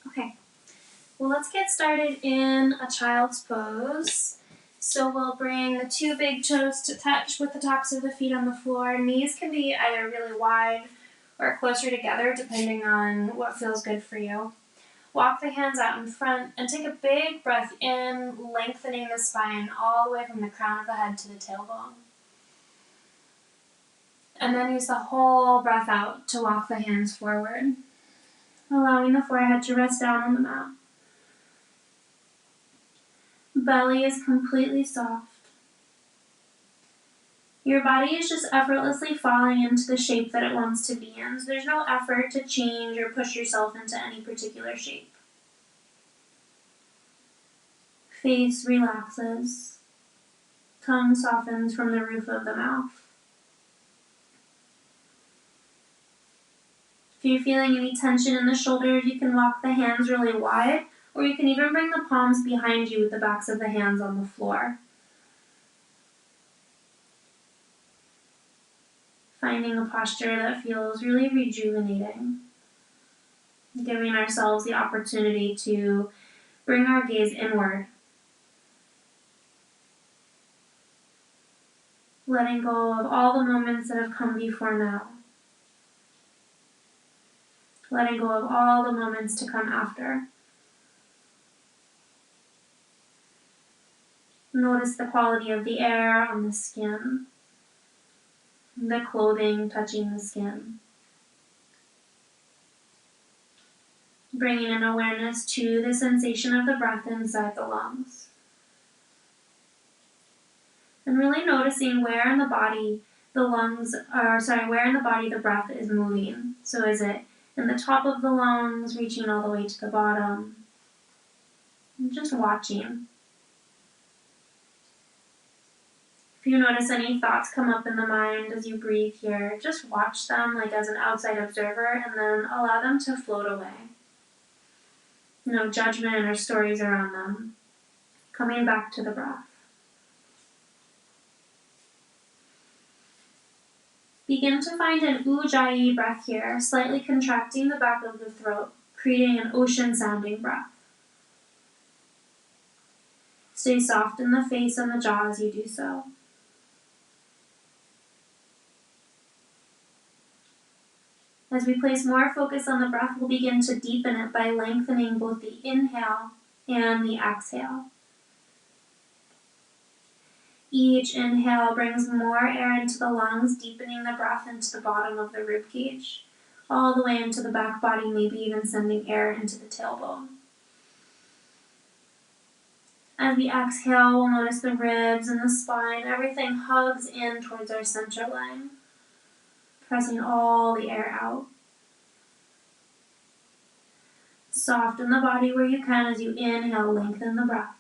Okay, well, let's get started in a child's pose. So we'll bring the two big toes to touch with the tops of the feet on the floor. Knees can be either really wide or closer together, depending on what feels good for you. Walk the hands out in front and take a big breath in, lengthening the spine all the way from the crown of the head to the tailbone. And then use the whole breath out to walk the hands forward, allowing the forehead to rest down on the mat. Belly is completely soft. Your body is just effortlessly falling into the shape that it wants to be in, so there's no effort to change or push yourself into any particular shape. Face relaxes. Tongue softens from the roof of the mouth. If you're feeling any tension in the shoulders, you can walk the hands really wide, or you can even bring the palms behind you with the backs of the hands on the floor. Finding a posture that feels really rejuvenating. Giving ourselves the opportunity to bring our gaze inward. Letting go of all the moments that have come before now. Letting go of all the moments to come after. Notice the quality of the air on the skin, the clothing touching the skin. Bringing an awareness to the sensation of the breath inside the lungs. And really noticing where in the body where in the body the breath is moving. So is it in the top of the lungs, reaching all the way to the bottom? And just watching. If you notice any thoughts come up in the mind as you breathe here, just watch them like as an outside observer and then allow them to float away. No judgment or stories around them. Coming back to the breath. Begin to find an ujjayi breath here, slightly contracting the back of the throat, creating an ocean-sounding breath. Stay soft in the face and the jaw as you do so. As we place more focus on the breath, we'll begin to deepen it by lengthening both the inhale and the exhale. Each inhale brings more air into the lungs, deepening the breath into the bottom of the rib cage, all the way into the back body, maybe even sending air into the tailbone. As we exhale, we'll notice the ribs and the spine, everything hugs in towards our center line, pressing all the air out. Soften the body where you can as you inhale, lengthen the breath.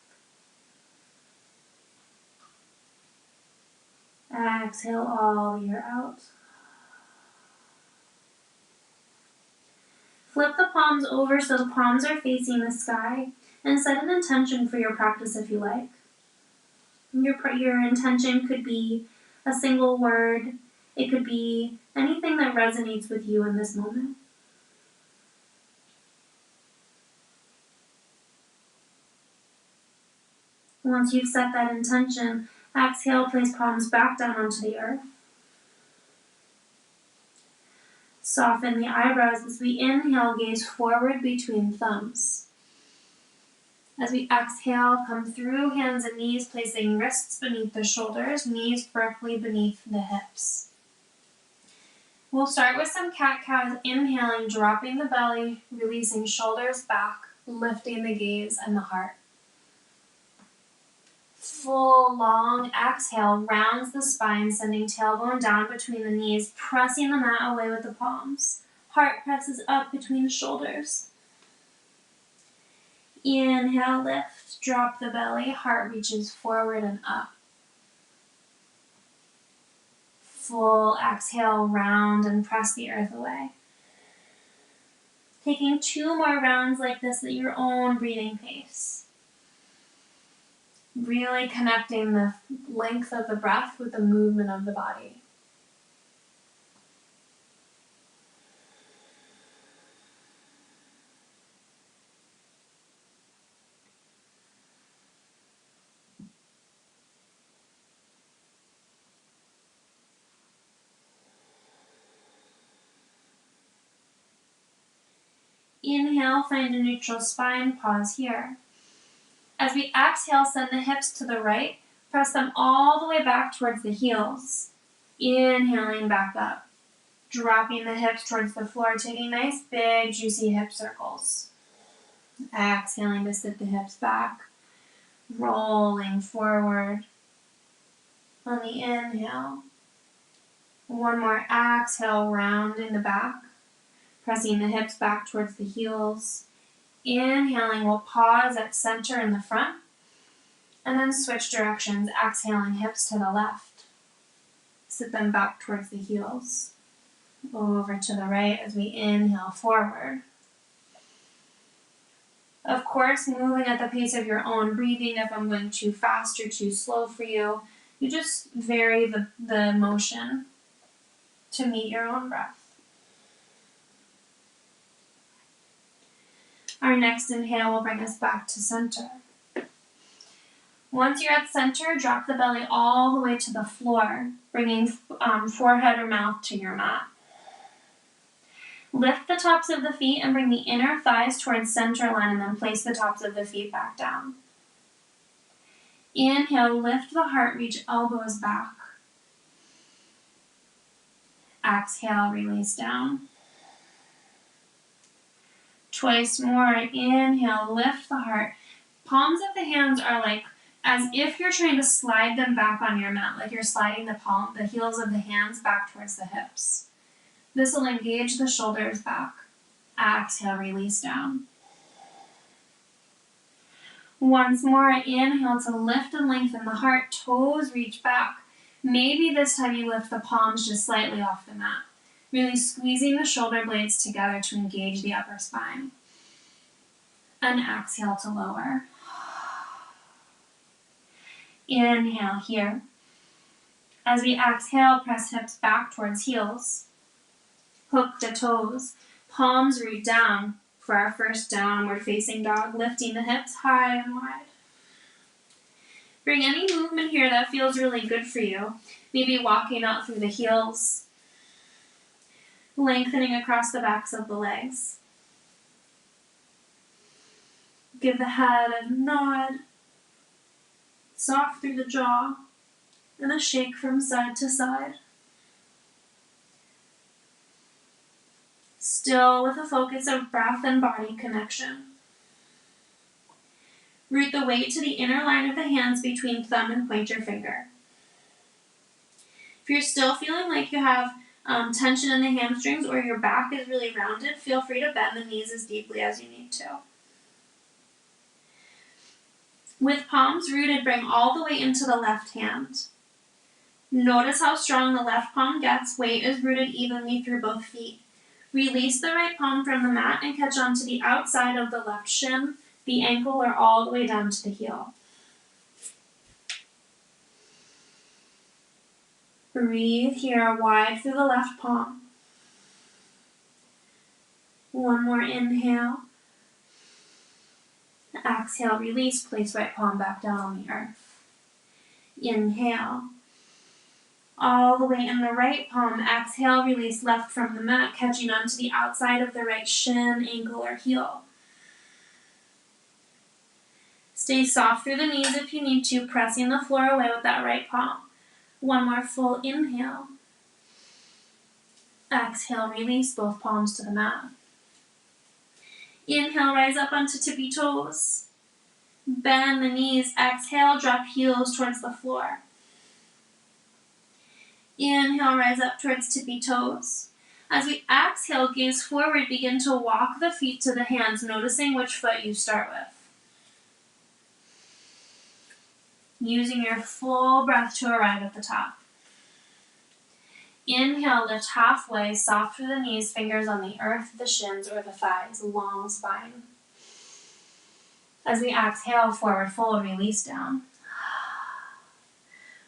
Exhale all the air out. Flip the palms over so the palms are facing the sky and set an intention for your practice if you like. Your intention could be a single word. It could be anything that resonates with you in this moment. Once you've set that intention, exhale, place palms back down onto the earth. Soften the eyebrows as we inhale, gaze forward between thumbs. As we exhale, come through hands and knees, placing wrists beneath the shoulders, knees firmly beneath the hips. We'll start with some cat-cows, inhaling, dropping the belly, releasing shoulders back, lifting the gaze and the heart. Full, long exhale rounds the spine, sending tailbone down between the knees, pressing the mat away with the palms. Heart presses up between the shoulders. Inhale, lift, drop the belly, heart reaches forward and up. Full exhale, round and press the earth away. Taking 2 more rounds like this at your own breathing pace. Really connecting the length of the breath with the movement of the body. Inhale, find a neutral spine, pause here. As we exhale, send the hips to the right, press them all the way back towards the heels. Inhaling back up, dropping the hips towards the floor, taking nice big juicy hip circles. Exhaling to sit the hips back, rolling forward on the inhale. One more exhale, rounding the back, pressing the hips back towards the heels. Inhaling, we'll pause at center in the front, and then switch directions, exhaling hips to the left. Sit them back towards the heels. Over to the right as we inhale forward. Of course, moving at the pace of your own breathing. If I'm going too fast or too slow for you, you just vary the motion to meet your own breath. Our next inhale will bring us back to center. Once you're at center, drop the belly all the way to the floor, bringing forehead or mouth to your mat. Lift the tops of the feet and bring the inner thighs towards center line, and then place the tops of the feet back down. Inhale, lift the heart, reach elbows back. Exhale, release down. Twice more. Inhale, lift the heart. Palms of the hands are like as if you're trying to slide them back on your mat, like you're sliding the heels of the hands back towards the hips. This will engage the shoulders back. Exhale, release down. Once more, inhale to lift and lengthen the heart, toes reach back. Maybe this time you lift the palms just slightly off the mat, really squeezing the shoulder blades together to engage the upper spine. And exhale to lower. Inhale here. As we exhale, press hips back towards heels. Hook the toes. Palms root down for our first downward facing dog, lifting the hips high and wide. Bring any movement here that feels really good for you. Maybe walking out through the heels, lengthening across the backs of the legs. Give the head a nod, soft through the jaw, and a shake from side to side. Still with a focus of breath and body connection. Root the weight to the inner line of the hands between thumb and pointer finger. If you're still feeling like you have tension in the hamstrings or your back is really rounded, feel free to bend the knees as deeply as you need to. With palms rooted, bring all the way into the left hand. Notice how strong the left palm gets. Weight is rooted evenly through both feet. Release the right palm from the mat and catch onto the outside of the left shin, the ankle, or all the way down to the heel. Breathe here, wide through the left palm. One more inhale. Exhale, release, place right palm back down on the earth. Inhale. All the way in the right palm. Exhale, release left from the mat, catching onto the outside of the right shin, ankle, or heel. Stay soft through the knees if you need to, pressing the floor away with that right palm. One more full inhale. Exhale, release both palms to the mat. Inhale, rise up onto tippy toes. Bend the knees. Exhale, drop heels towards the floor. Inhale, rise up towards tippy toes. As we exhale, gaze forward, begin to walk the feet to the hands, noticing which foot you start with. Using your full breath to arrive at the top. Inhale, lift halfway, soft through the knees, fingers on the earth, the shins, or the thighs, long spine. As we exhale, forward fold, release down.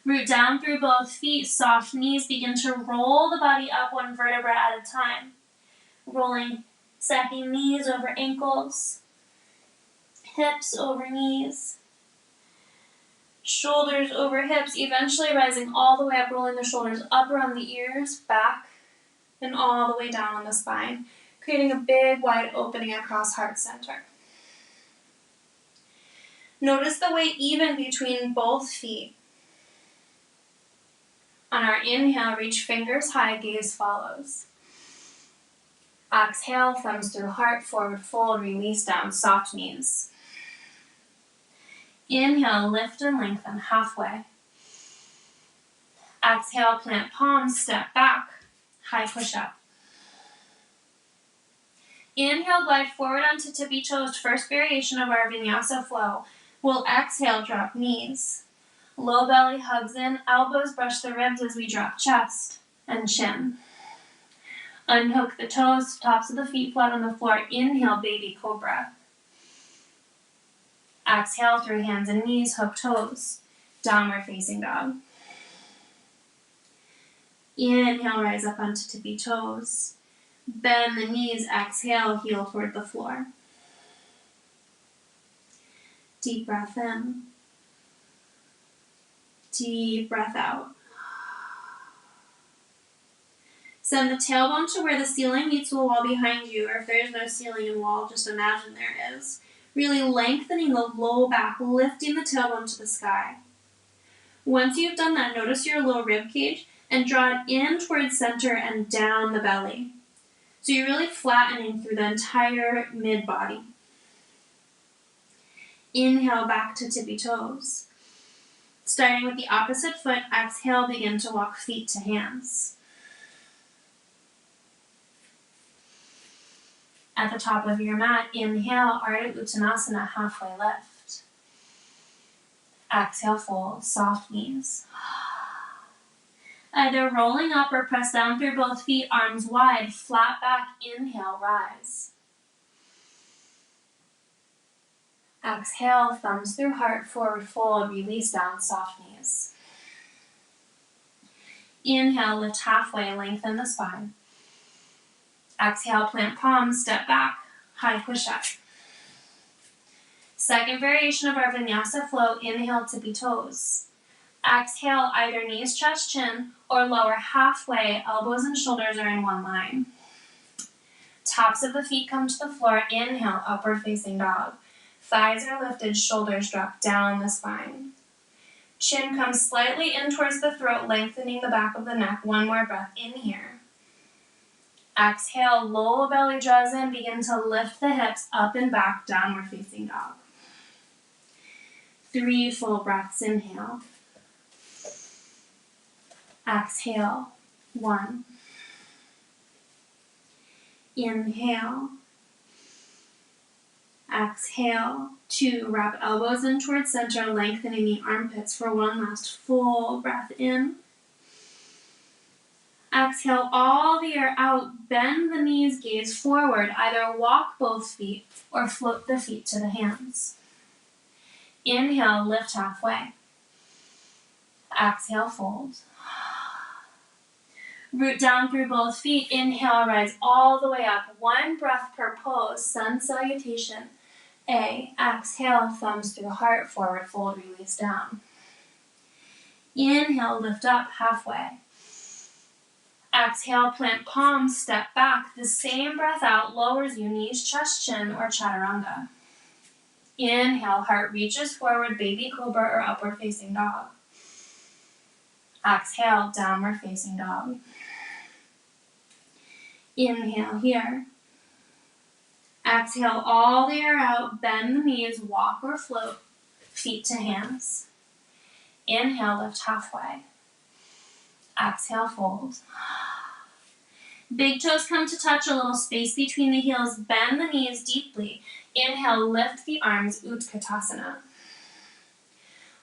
Root down through both feet, soft knees, begin to roll the body up one vertebra at a time. Rolling, stacking knees over ankles, hips over knees, shoulders over hips, eventually rising all the way up, rolling the shoulders up around the ears, back, and all the way down on the spine. creating a big wide opening across heart center. Notice the weight even between both feet. On our inhale, reach fingers high, gaze follows. Exhale, thumbs through heart, forward fold, release down, soft knees. Inhale, lift and lengthen, halfway. Exhale, plant palms, step back, high push-up. Inhale, glide forward onto tippy toes, first variation of our vinyasa flow. We'll exhale, drop knees. Low belly hugs in, elbows brush the ribs as we drop chest and chin. Unhook the toes, tops of the feet flat on the floor. Inhale, baby cobra. Exhale through hands and knees, hook toes. Downward facing dog. Inhale, rise up onto tippy toes. Bend the knees, exhale, heel toward the floor. Deep breath in. Deep breath out. Send the tailbone to where the ceiling meets the wall behind you, or if there's no ceiling and wall, just imagine there is. Really lengthening the low back, lifting the tailbone to the sky. Once you've done that, notice your low rib cage and draw it in towards center and down the belly. So you're really flattening through the entire mid-body. Inhale back to tippy toes. Starting with the opposite foot, exhale, begin to walk feet to hands. At the top of your mat, inhale, Ardha Uttanasana, halfway lift. Exhale, fold, soft knees. Either rolling up or press down through both feet, arms wide, flat back, inhale, rise. Exhale, thumbs through heart, forward fold, release down, soft knees. Inhale, lift halfway, lengthen the spine. Exhale, plant palms, step back, high push-up. Second variation of our vinyasa flow, inhale, tippy toes. Exhale, either knees, chest, chin, or lower halfway, elbows and shoulders are in one line. Tops of the feet come to the floor, inhale, upward facing dog. Thighs are lifted, shoulders drop down the spine. Chin comes slightly in towards the throat, lengthening the back of the neck. One more breath in here. Exhale, low belly draws in, begin to lift the hips up and back, downward facing dog. 3 full breaths, inhale. Exhale, 1. Inhale. Exhale, 2. Wrap elbows in towards center, lengthening the armpits for one last full breath in. Exhale all the air out, bend the knees, gaze forward. Either walk both feet or float the feet to the hands. Inhale, lift halfway. Exhale, fold. Root down through both feet. Inhale, rise all the way up. 1 breath per pose. Sun salutation. A. Exhale, thumbs through heart, forward fold, release down. Inhale, lift up halfway. Exhale, plant palms, step back. The same breath out lowers you, knees, chest, chin, or chaturanga. Inhale, heart reaches forward, baby cobra or upward facing dog. Exhale, downward facing dog. Inhale here. Exhale all the air out, bend the knees, walk or float, feet to hands. Inhale, lift halfway. Exhale, fold. Big toes come to touch, a little space between the heels, bend the knees deeply. Inhale, lift the arms, Utkatasana.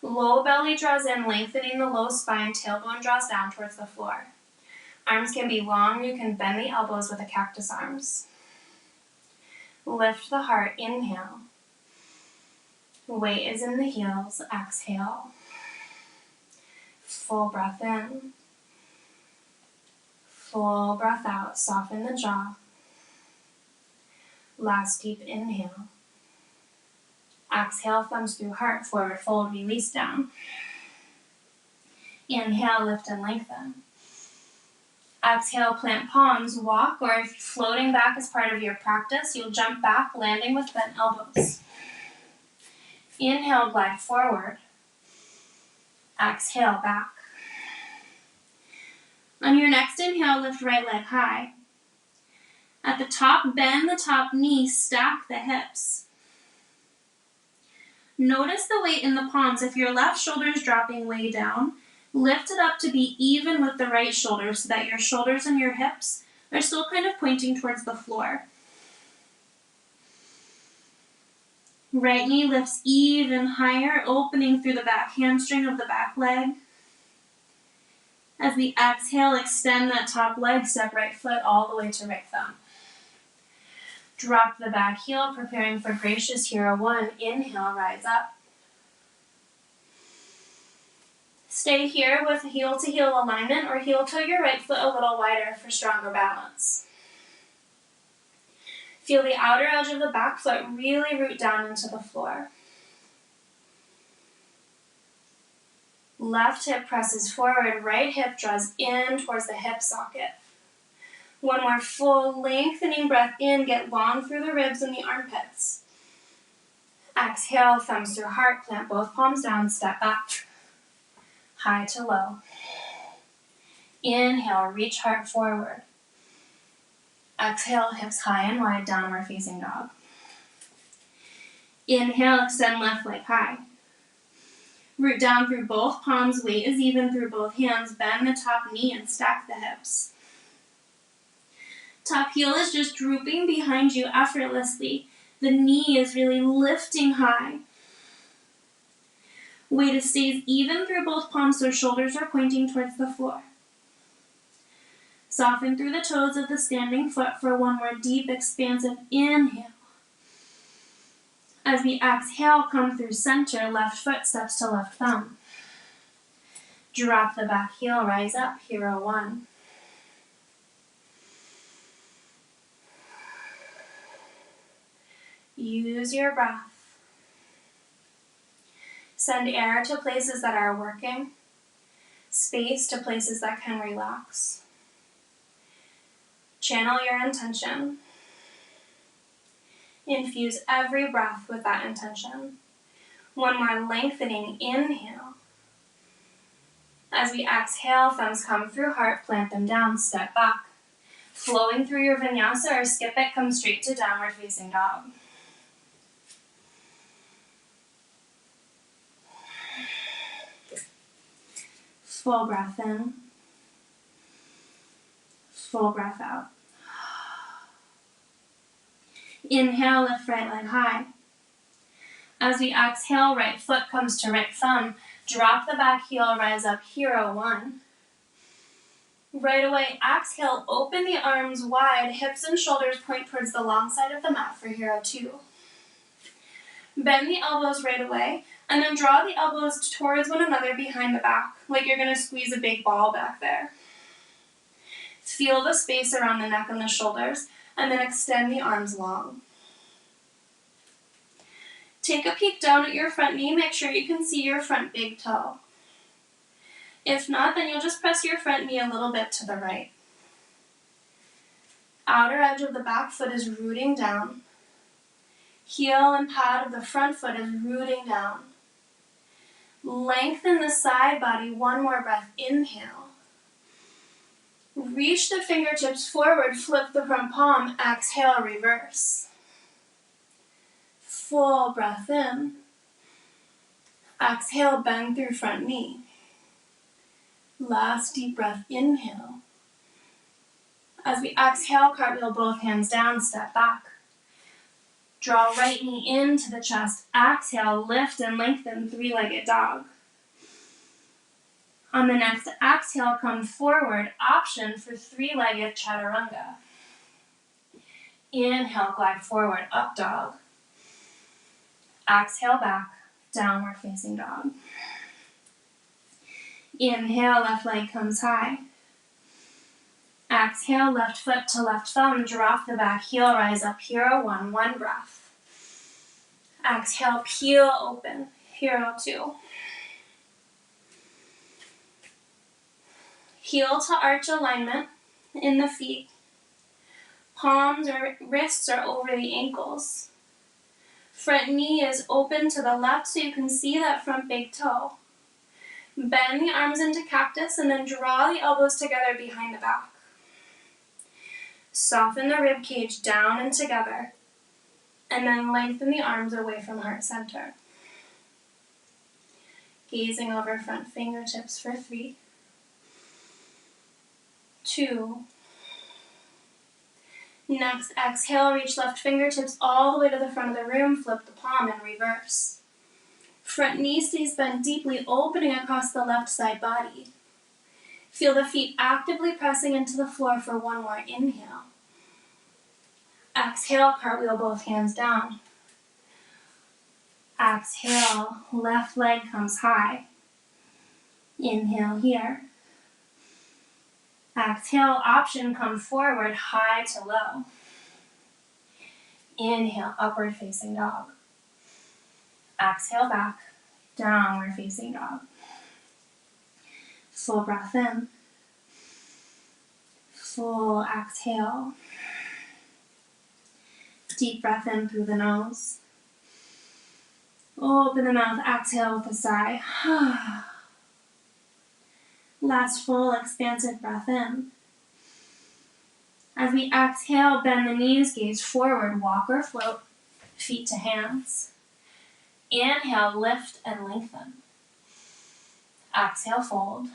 Low belly draws in, lengthening the low spine, tailbone draws down towards the floor. Arms can be long, you can bend the elbows with the cactus arms. Lift the heart, inhale. Weight is in the heels, exhale. Full breath in. Full breath out, soften the jaw. Last deep inhale. Exhale, thumbs through heart, forward fold, release down. Inhale, lift and lengthen. Exhale, plant palms, walk, or if floating back is part of your practice, you'll jump back, landing with bent elbows. Inhale, glide forward. Exhale, back. On your next inhale, lift right leg high. At the top, bend the top knee, stack the hips. Notice the weight in the palms. If your left shoulder is dropping way down, lift it up to be even with the right shoulder so that your shoulders and your hips are still kind of pointing towards the floor. Right knee lifts even higher, opening through the back hamstring of the back leg. As we exhale, extend that top leg, step right foot all the way to right thumb. Drop the back heel, preparing for gracious hero one. Inhale, rise up. Stay here with heel to heel alignment or heel toe your right foot a little wider for stronger balance. Feel the outer edge of the back foot really root down into the floor. Left hip presses forward, right hip draws in towards the hip socket. One more full lengthening breath in, get long through the ribs and the armpits. Exhale, thumbs through heart, plant both palms down, step back. High to low. Inhale, reach heart forward. Exhale, hips high and wide, downward facing dog. Inhale, extend left leg high. Root down through both palms, weight is even through both hands, bend the top knee and stack the hips. Top heel is just drooping behind you effortlessly. The knee is really lifting high. Weight stays even through both palms so shoulders are pointing towards the floor. Soften through the toes of the standing foot for one more deep, expansive inhale. As we exhale, come through center, left foot steps to left thumb. Drop the back heel, rise up, hero one. Use your breath. Send air to places that are working, space to places that can relax. Channel your intention. Infuse every breath with that intention. One more lengthening inhale. As we exhale, thumbs come through heart, plant them down, step back. Flowing through your vinyasa or skip it, come straight to downward facing dog. Full breath in. Full breath out. Inhale, lift right leg high. As we exhale, right foot comes to right thumb. Drop the back heel, rise up, hero one. Right away, exhale, open the arms wide, hips and shoulders point towards the long side of the mat for hero two. Bend the elbows right away, and then draw the elbows towards one another behind the back, like you're going to squeeze a big ball back there. Feel the space around the neck and the shoulders, and then extend the arms long. Take a peek down at your front knee, make sure you can see your front big toe. If not, then you'll just press your front knee a little bit to the right. Outer edge of the back foot is rooting down. Heel and pad of the front foot is rooting down. Lengthen the side body, one more breath, inhale. Reach the fingertips forward, flip the front palm, exhale, reverse. Full breath in. Exhale, bend through front knee. Last deep breath, inhale. As we exhale, cartwheel both hands down, step back. Draw right knee into the chest. Exhale, lift and lengthen, three-legged dog. On the next exhale, come forward, option for three-legged chaturanga. Inhale, glide forward, up dog. Exhale, back, downward facing dog. Inhale, left leg comes high. Exhale, left foot to left thumb, drop the back heel, rise up, hero one, one breath. Exhale, peel open, hero two. Heel to arch alignment. in the feet. Palms or wrists are over the ankles. Front knee is open to the left so you can see that front big toe. Bend the arms into cactus and then draw the elbows together behind the back. Soften the rib cage down and together, and then lengthen the arms away from heart center. Gazing over front fingertips for 3, 2. Next, exhale, reach left fingertips all the way to the front of the room, flip the palm and reverse. Front knee stays bent deeply, opening across the left side body. Feel the feet actively pressing into the floor for 1 more inhale. Exhale, cartwheel both hands down. Exhale, left leg comes high. Inhale here. Exhale, option come forward, high to low. Inhale, upward facing dog. Exhale back, downward facing dog. Full breath in. Full exhale. Deep breath in through the nose. Open the mouth, exhale with a sigh. Last full expansive breath in. As we exhale, bend the knees, gaze forward, walk or float, feet to hands. Inhale, lift and lengthen. Exhale, fold.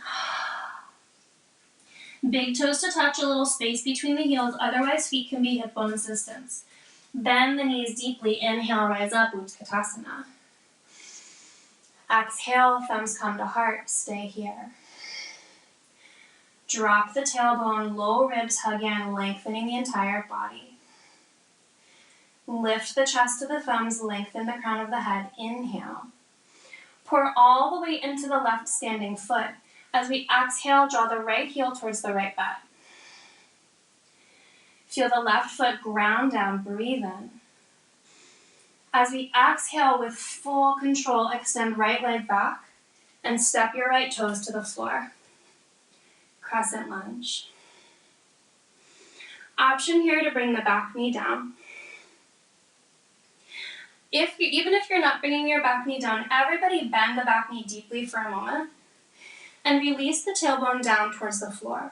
Big toes to touch, a little space between the heels, otherwise feet can be hip bones distance. Bend the knees deeply, inhale, rise up, Utkatasana. Exhale, thumbs come to heart, stay here. Drop the tailbone, low ribs hug in, lengthening the entire body. Lift the chest to the thumbs, lengthen the crown of the head, inhale. Pour all the weight into the left standing foot. As we exhale, draw the right heel towards the right butt. Feel the left foot ground down, breathe in. As we exhale with full control, extend right leg back and step your right toes to the floor. Crescent lunge. Option here to bring the back knee down. Even if you're not bringing your back knee down, everybody bend the back knee deeply for a moment and release the tailbone down towards the floor.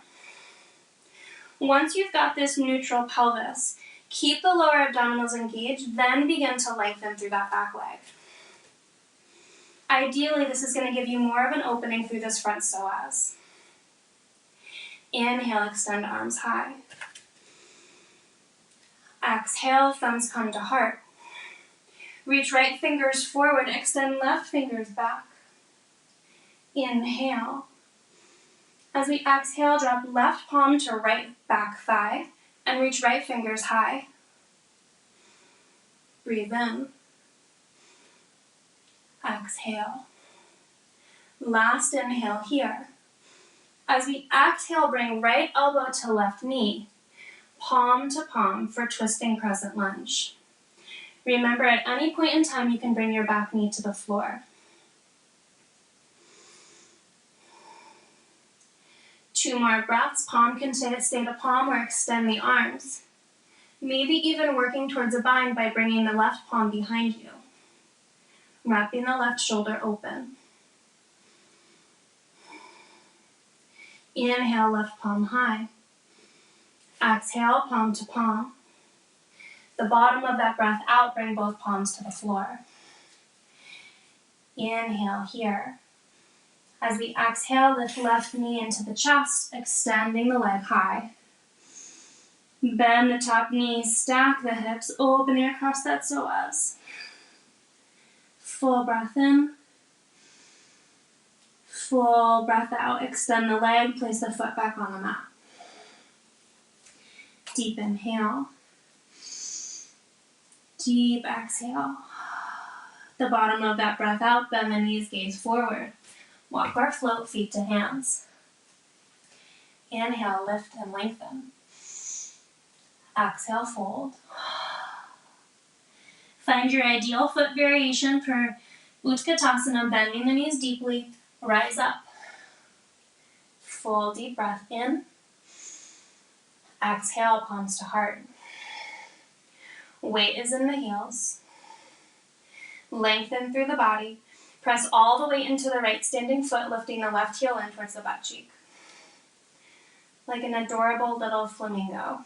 Once you've got this neutral pelvis, keep the lower abdominals engaged, then begin to lengthen through that back leg. Ideally, this is going to give you more of an opening through this front psoas. Inhale, extend arms high. Exhale, thumbs come to heart. Reach right fingers forward, extend left fingers back. Inhale. As we exhale, drop left palm to right back thigh and reach right fingers high. Breathe in. Exhale. Last inhale here. As we exhale, bring right elbow to left knee, palm to palm for twisting crescent lunge. Remember, at any point in time, you can bring your back knee to the floor. 2 more breaths. Palm can stay to palm or extend the arms. Maybe even working towards a bind by bringing the left palm behind you. Wrapping the left shoulder open. Inhale, left palm high. Exhale, palm to palm. The bottom of that breath out, bring both palms to the floor. Inhale here. As we exhale, lift left knee into the chest, extending the leg high. Bend the top knee, stack the hips, opening across that psoas. Full breath in. Full breath out. Extend the leg, place the foot back on the mat. Deep inhale. Deep exhale. The bottom of that breath out, bend the knees, gaze forward. Walk or float, feet to hands. Inhale, lift and lengthen. Exhale, fold. Find your ideal foot variation for Utkatasana, bending the knees deeply. Rise up. Full deep breath in. Exhale, palms to heart. Weight is in the heels. Lengthen through the body. Press all the weight into the right standing foot, lifting the left heel in towards the butt cheek. Like an adorable little flamingo.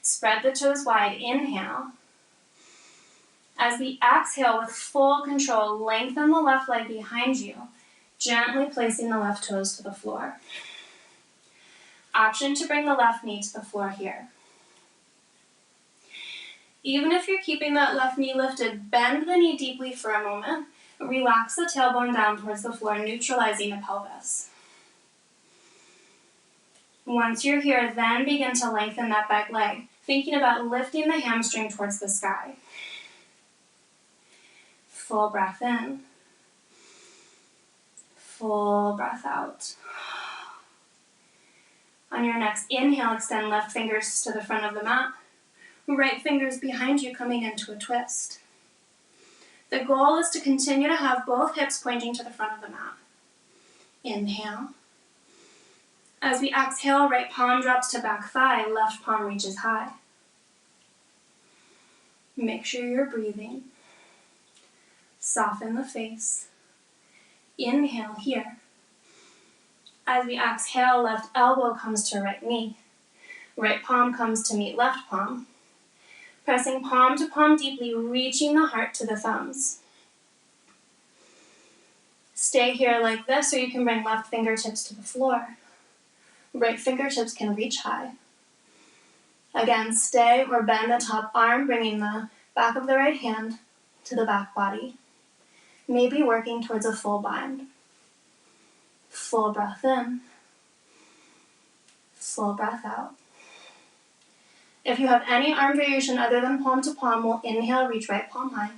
Spread the toes wide. Inhale. As we exhale with full control, lengthen the left leg behind you, gently placing the left toes to the floor. Option to bring the left knee to the floor here. Even if you're keeping that left knee lifted, bend the knee deeply for a moment. Relax the tailbone down towards the floor, neutralizing the pelvis. Once you're here, then begin to lengthen that back leg, thinking about lifting the hamstring towards the sky. Full breath in. Full breath out. On your next inhale, extend left fingers to the front of the mat. Right fingers behind you, coming into a twist. The goal is to continue to have both hips pointing to the front of the mat. Inhale. As we exhale, right palm drops to back thigh, left palm reaches high. Make sure you're breathing. Soften the face. Inhale here. As we exhale, left elbow comes to right knee. Right palm comes to meet left palm. Pressing palm to palm deeply, reaching the heart to the thumbs. Stay here like this, or you can bring left fingertips to the floor. Right fingertips can reach high. Again, stay or bend the top arm, bringing the back of the right hand to the back body. Maybe working towards a full bind. Full breath in. Full breath out. If you have any arm variation other than palm to palm, we'll inhale, reach right palm high.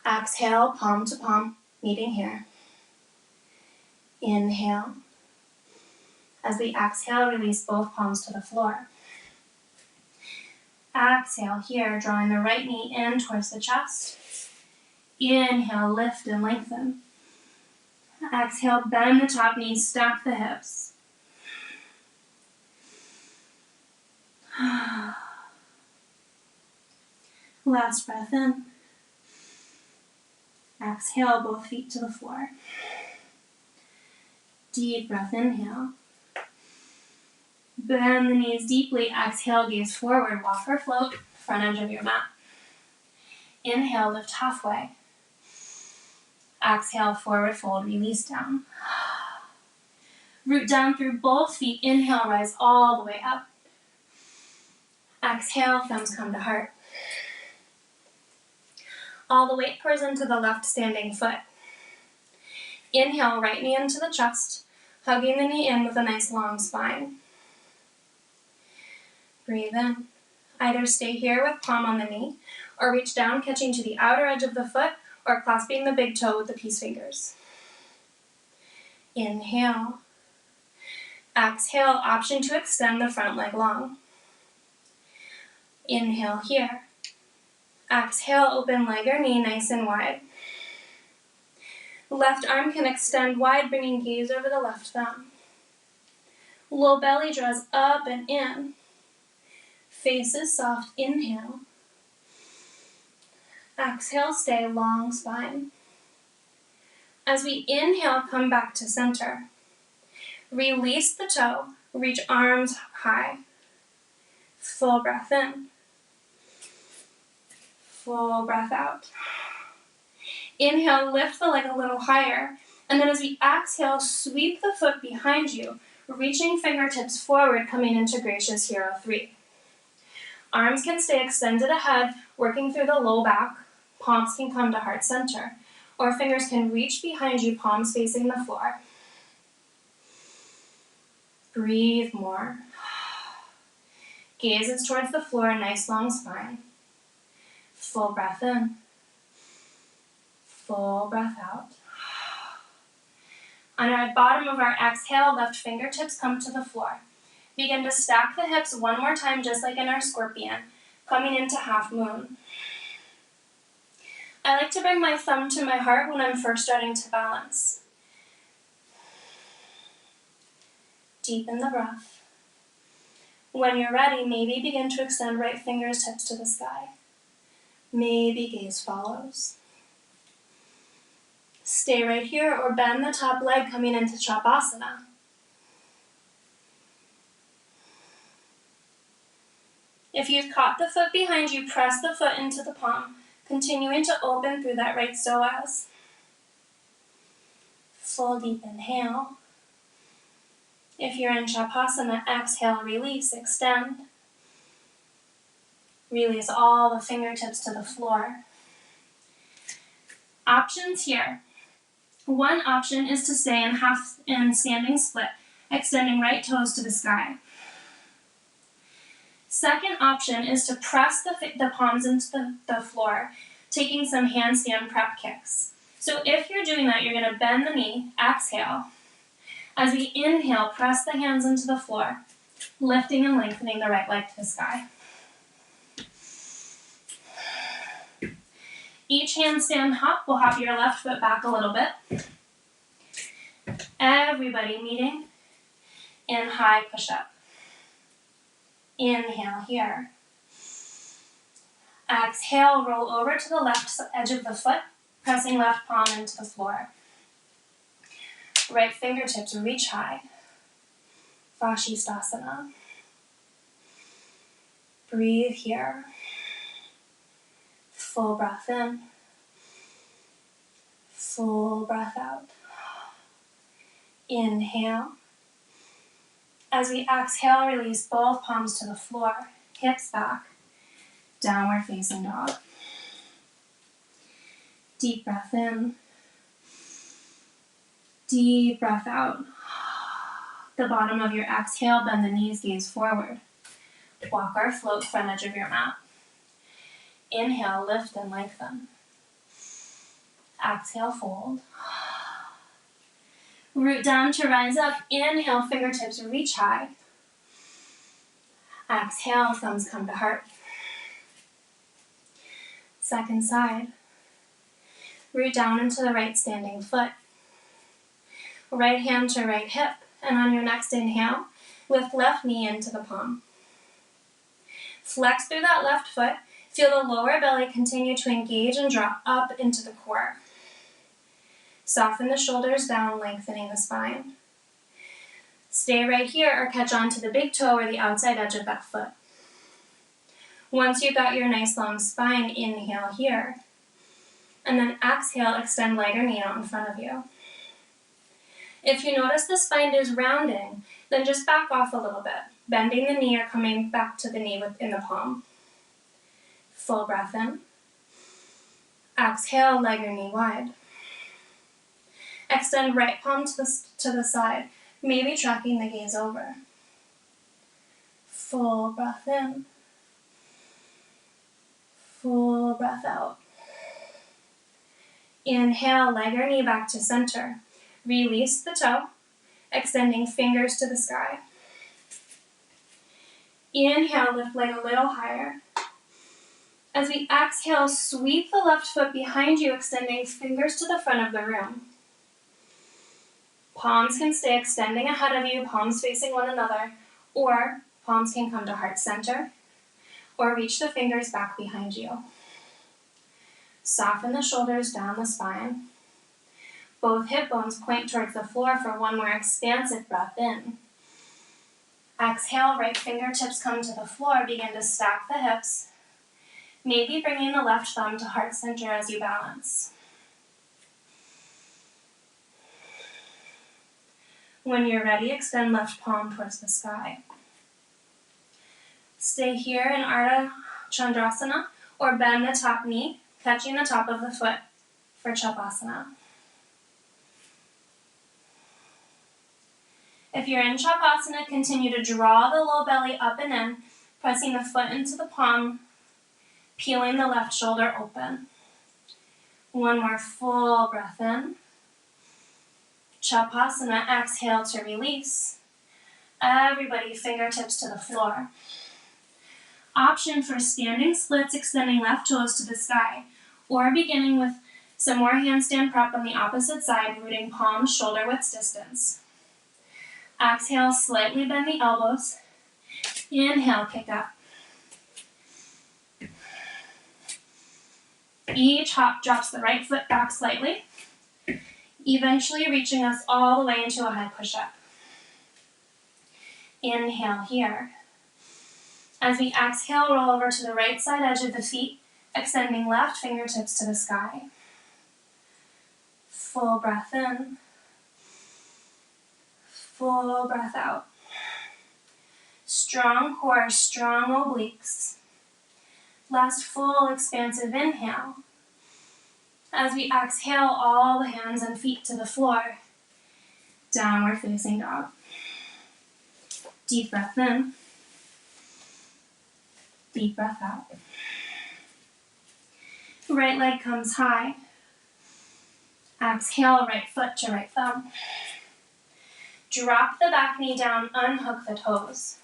Exhale, palm to palm, meeting here. Inhale. As we exhale, release both palms to the floor. Exhale here, drawing the right knee in towards the chest. Inhale, lift and lengthen. Exhale, bend the top knee, stack the hips. Last breath in. Exhale, both feet to the floor. Deep breath, inhale. Bend the knees deeply. Exhale, gaze forward, walk or float, front edge of your mat. Inhale, lift halfway. Exhale, forward fold, release down. Root down through both feet. Inhale, rise all the way up. Exhale, thumbs come to heart. All the weight pours into the left standing foot. Inhale, right knee into the chest, hugging the knee in with a nice long spine. Breathe in. Either stay here with palm on the knee, or reach down, catching to the outer edge of the foot, or clasping the big toe with the peace fingers. Inhale. Exhale, option to extend the front leg long. Inhale here. Exhale, open leg or knee nice and wide. Left arm can extend wide, bringing gaze over the left thumb. Low belly draws up and in. Face is soft, inhale. Exhale, stay long spine. As we inhale, come back to center. Release the toe, reach arms high. Full breath in. Full breath out. Inhale, lift the leg a little higher. And then as we exhale, sweep the foot behind you, reaching fingertips forward, coming into gracious hero 3. Arms can stay extended ahead, working through the low back. Palms can come to heart center. Or fingers can reach behind you, palms facing the floor. Breathe more. Gaze is towards the floor, nice long spine. Full breath in. Full breath out. On our bottom of our exhale, left fingertips come to the floor. Begin to stack the hips one more time, just like in our scorpion, coming into half moon. I like to bring my thumb to my heart when I'm first starting to balance. Deepen the breath. When you're ready, maybe begin to extend right fingertips to the sky. Maybe gaze follows. Stay right here or bend the top leg coming into Chapasana. If you've caught the foot behind you, press the foot into the palm, continuing to open through that right psoas. Full deep inhale. If you're in Chapasana, exhale, release, extend. Release all the fingertips to the floor. Options here. One option is to stay in standing split, extending right toes to the sky. Second option is to press the palms into the floor, taking some handstand prep kicks. So if you're doing that, you're going to bend the knee, exhale. As we inhale, press the hands into the floor, lifting and lengthening the right leg to the sky. Each handstand hop will hop your left foot back a little bit. Everybody meeting in high push-up. Inhale here. Exhale, roll over to the left edge of the foot, pressing left palm into the floor. Right fingertips reach high. Vashisthasana. Breathe here. Full breath in. Full breath out. Inhale. As we exhale, release both palms to the floor, hips back, downward facing dog. Deep breath in. Deep breath out. The bottom of your exhale, bend the knees, gaze forward. Walk or float front edge of your mat. Inhale, lift and lengthen. Exhale, fold. Root down to rise up. Inhale, fingertips reach high. Exhale, thumbs come to heart. Second side. Root down into the right standing foot. Right hand to right hip. And on your next inhale, lift left knee into the palm. Flex through that left foot. Feel the lower belly continue to engage and drop up into the core. Soften the shoulders down, lengthening the spine. Stay right here or catch onto the big toe or the outside edge of that foot. Once you've got your nice long spine, inhale here. And then exhale, extend leg or knee out in front of you. If you notice the spine is rounding, then just back off a little bit, bending the knee or coming back to the knee within the palm. Full breath in. Exhale, leg or knee wide. Extend right palm to the side, maybe tracking the gaze over. Full breath in. Full breath out. Inhale, leg or knee back to center. Release the toe, extending fingers to the sky. Inhale, lift leg a little higher. As we exhale, sweep the left foot behind you, extending fingers to the front of the room. Palms can stay extending ahead of you, palms facing one another, or palms can come to heart center, or reach the fingers back behind you. Soften the shoulders down the spine. Both hip bones point towards the floor for one more expansive breath in. Exhale, right fingertips come to the floor, begin to stack the hips, maybe bringing the left thumb to heart center as you balance. When you're ready, extend left palm towards the sky. Stay here in Ardha Chandrasana or bend the top knee, catching the top of the foot for Chapasana. If you're in Chapasana, continue to draw the low belly up and in, pressing the foot into the palm, peeling the left shoulder open. One more full breath in. Chapasana, exhale to release. Everybody, fingertips to the floor. Option for standing splits, extending left toes to the sky, or beginning with some more handstand prep on the opposite side, rooting palms shoulder width distance. Exhale, slightly bend the elbows. Inhale, kick up. Each hop drops the right foot back slightly, eventually reaching us all the way into a high push-up. Inhale here. As we exhale, roll over to the right side edge of the feet, extending left fingertips to the sky. Full breath in. Full breath out. Strong core, strong obliques. Last full expansive inhale. As we exhale, all the hands and feet to the floor. Downward facing dog. Deep breath in. Deep breath out. Right leg comes high. Exhale, right foot to right thumb. Drop the back knee down, unhook the toes.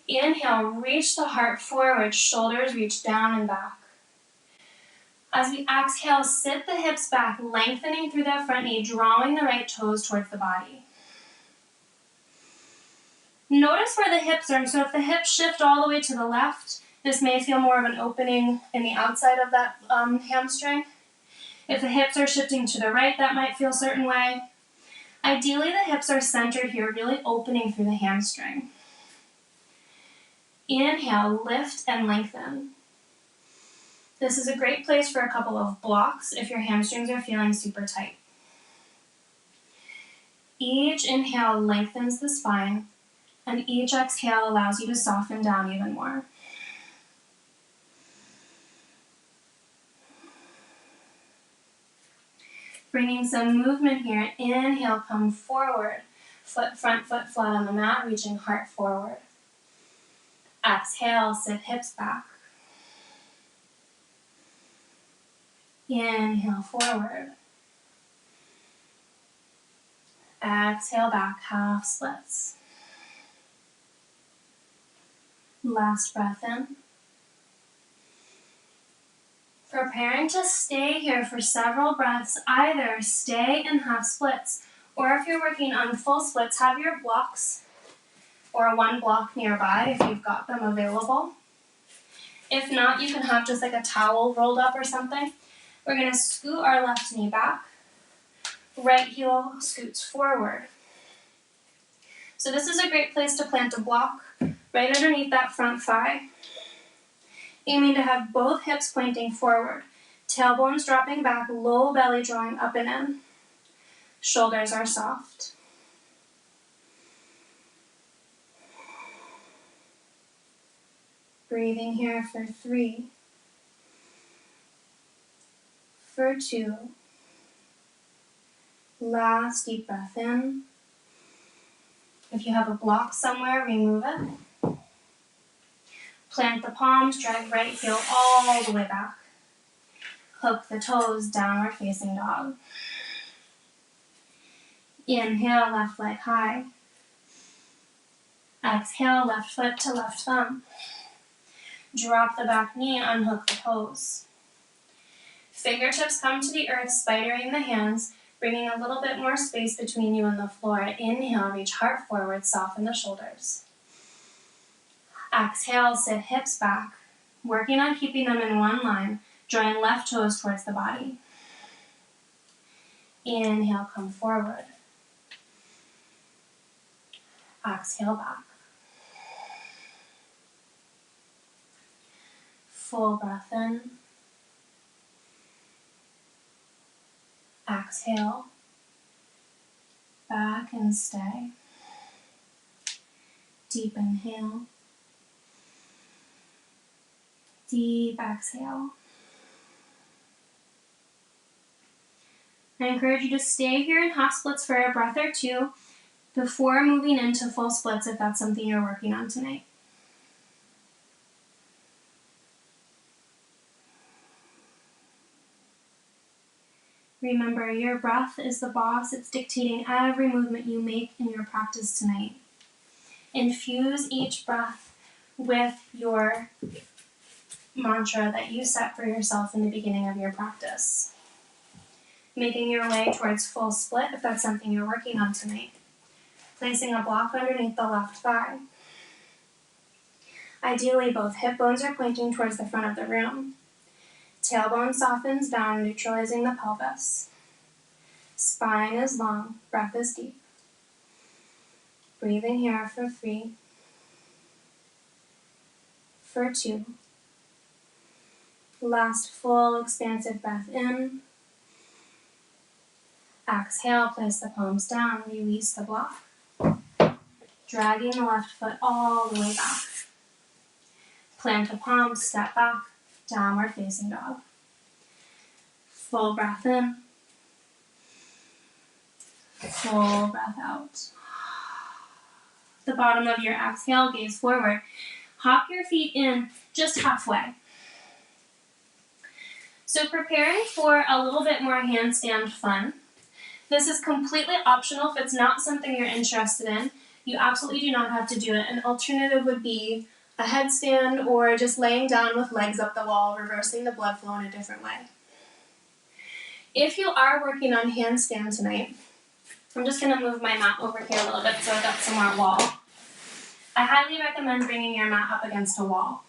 Inhale, reach the heart forward, shoulders reach down and back. As we exhale, sit the hips back, lengthening through that front knee, drawing the right toes towards the body. Notice where the hips are. So if the hips shift all the way to the left, this may feel more of an opening in the outside of that hamstring. If the hips are shifting to the right, that might feel a certain way. Ideally, the hips are centered here, really opening through the hamstring. Inhale, lift and lengthen. This is a great place for a couple of blocks if your hamstrings are feeling super tight. Each inhale lengthens the spine, and each exhale allows you to soften down even more. Bringing some movement here. Inhale, come forward. Front foot flat on the mat, reaching heart forward. Exhale, sit hips back. Inhale, forward. Exhale, back, half splits. Last breath in. Preparing to stay here for several breaths, either stay in half splits, or if you're working on full splits, have your blocks or one block nearby if you've got them available. If not, you can have just like a towel rolled up or something. We're going to scoot our left knee back. Right heel scoots forward. So this is a great place to plant a block right underneath that front thigh. Aiming to have both hips pointing forward. Tailbones dropping back, low belly drawing up and in. Shoulders are soft. Breathing here for 3, for 2. Last deep breath in. If you have a block somewhere, remove it. Plant the palms, drag right heel all the way back. Hook the toes, downward facing dog. Inhale, left leg high. Exhale, left foot to left thumb. Drop the back knee, unhook the toes. Fingertips come to the earth, spidering the hands, bringing a little bit more space between you and the floor. Inhale, reach heart forward, soften the shoulders. Exhale, sit hips back, working on keeping them in one line, drawing left toes towards the body. Inhale, come forward. Exhale, back. Full breath in. Exhale. Back and stay. Deep inhale. Deep exhale. I encourage you to stay here in half splits for a breath or two before moving into full splits if that's something you're working on tonight. Remember, your breath is the boss. It's dictating every movement you make in your practice tonight. Infuse each breath with your mantra that you set for yourself in the beginning of your practice. Making your way towards full split if that's something you're working on tonight. Placing a block underneath the left thigh. Ideally, both hip bones are pointing towards the front of the room. Tailbone softens down, neutralizing the pelvis. Spine is long, breath is deep. Breathing here for 3, for 2. Last full expansive breath in. Exhale, place the palms down, release the block. Dragging the left foot all the way back. Plant a palm, step back, downward facing dog. Full breath in. Full breath out. The bottom of your exhale, gaze forward. Hop your feet in just halfway. So preparing for a little bit more handstand fun. This is completely optional if it's not something you're interested in. You absolutely do not have to do it. An alternative would be a headstand or just laying down with legs up the wall, reversing the blood flow in a different way. If you are working on handstand tonight, I'm just going to move my mat over here a little bit so I've got some more wall. I highly recommend bringing your mat up against a wall.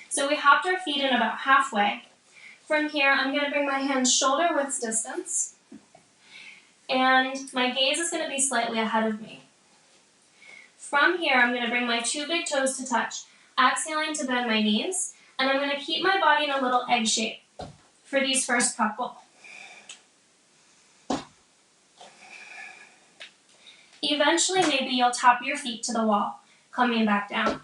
So we hopped our feet in about halfway. From here, I'm going to bring my hands shoulder width distance, and my gaze is going to be slightly ahead of me. From here, I'm going to bring my 2 big toes to touch, exhaling to bend my knees, and I'm going to keep my body in a little egg shape for these first couple. Eventually, maybe you'll tap your feet to the wall, coming back down.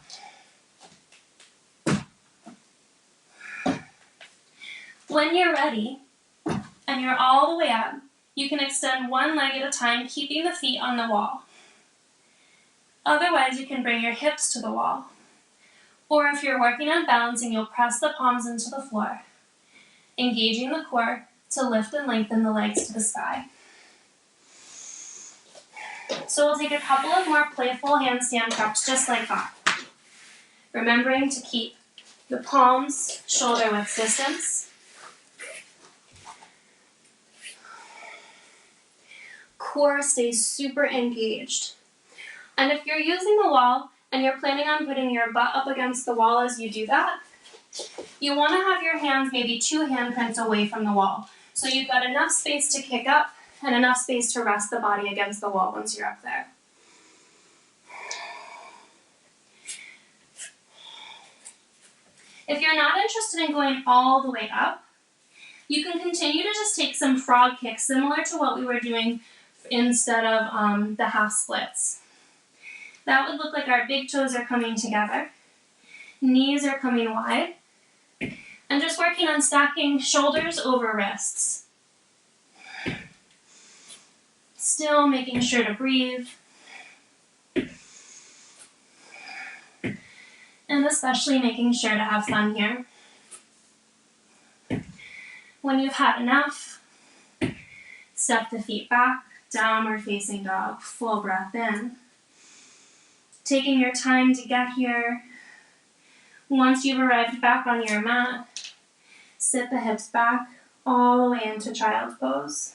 When you're ready, and you're all the way up, you can extend one leg at a time, keeping the feet on the wall. Otherwise, you can bring your hips to the wall. Or if you're working on balancing, you'll press the palms into the floor, engaging the core to lift and lengthen the legs to the sky. So we'll take a couple of more playful handstand preps just like that. Remembering to keep the palms shoulder width distance. Core stays super engaged. And if you're using the wall and you're planning on putting your butt up against the wall as you do that, you want to have your hands maybe 2 handprints away from the wall. So you've got enough space to kick up and enough space to rest the body against the wall once you're up there. If you're not interested in going all the way up, you can continue to just take some frog kicks, similar to what we were doing instead of the half splits. That would look like our big toes are coming together, knees are coming wide, and just working on stacking shoulders over wrists. Still making sure to breathe. And especially making sure to have fun here. When you've had enough, step the feet back, downward facing dog, full breath in. Taking your time to get here. Once you've arrived back on your mat, sit the hips back all the way into child's pose.